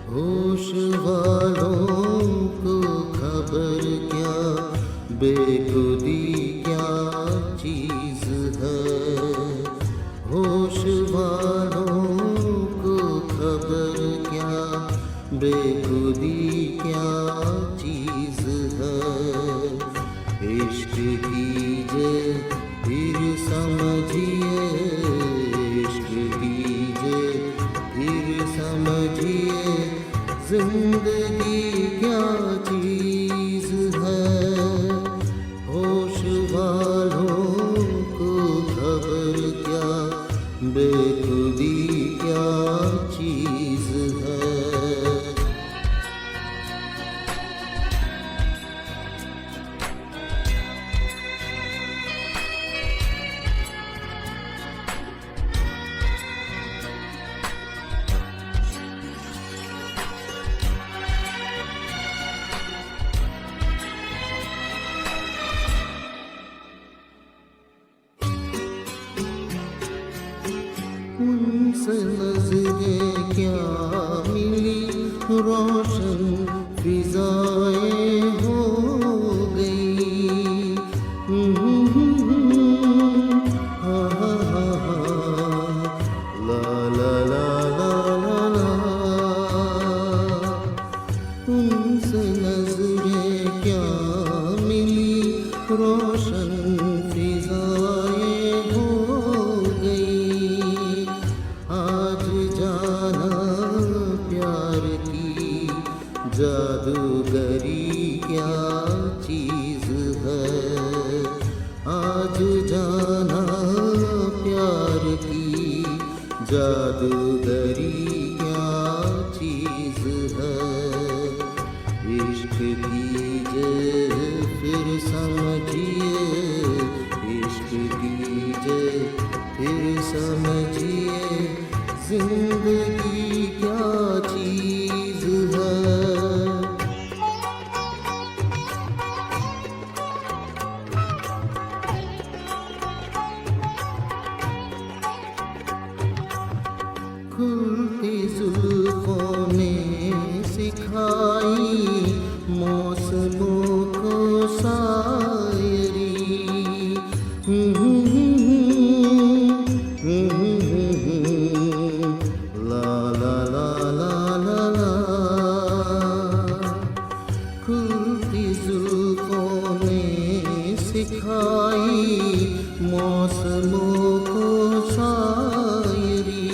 होश वालों को खबर क्या, बेखुदी क्या चीज है। होश वालों को खबर क्या, बेखुदी क्या चीज है। इश्क कीजिए फिर समझिए, इश्क कीजिए फिर समझिए, जिंदगी क्या चीज है। होश वालों को खबर क्या, बेखुदी क्या चीज है। उनसे नजरें क्या मिली, रोशन फिजाएं हो गई। हा हा हा हा, ला ला ला ला ला ला। उनसे नजरें क्या मिली, रोशन फिजाएं हो गई। आज जाना प्यार की जादूगरी क्या चीज है। आज जाना प्यार की जादूगरी क्या चीज है। इश्क कीजिए फिर समझिए, इश्क कीजिए फिर समझिए, जिंदगी क्या चीज है। खुलती जुल्फों ने सिखाई मौसमों को शायरी। ला ला ला ला ला ला। खुलती जुल्फों ने सिखाई मौसमों को शायरी।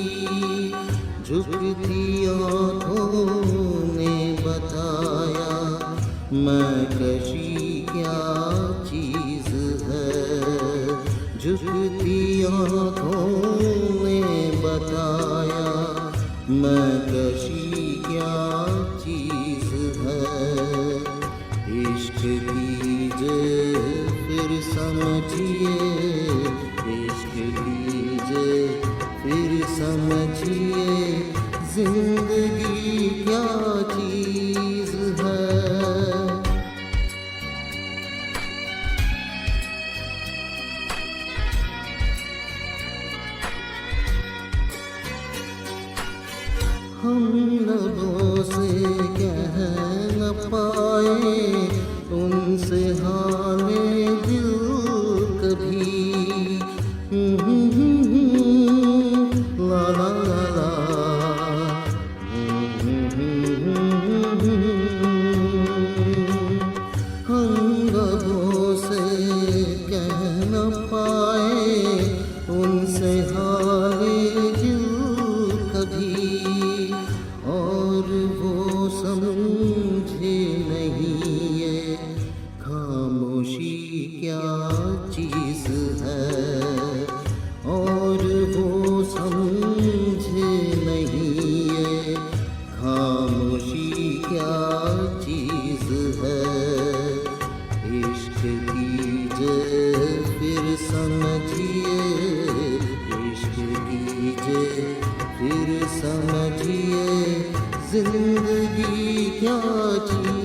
झुकती आँखों ने बताया महकशी क्या चीज है। झुकती आँखों ने बताया महकशी क्या चीज है। इश्क कीजिए फिर समझिए, इश्क कीजिए फिर समझिए, जिंदगी क्या चीज है। हम लबों से कह न पाए उनसे हाले दिल कभी। ला ला ला ला। हम लबों से कह न पाए उनसे हाले दिल कभी। और वो समझे नहीं ये खामोशी क्या चीज है। और वो समझे नहीं ये खामोशी क्या चीज है। इश्क कीजिए फिर समझिए, इश्क कीजिए फिर समझिए, जिंदगी क्या चीज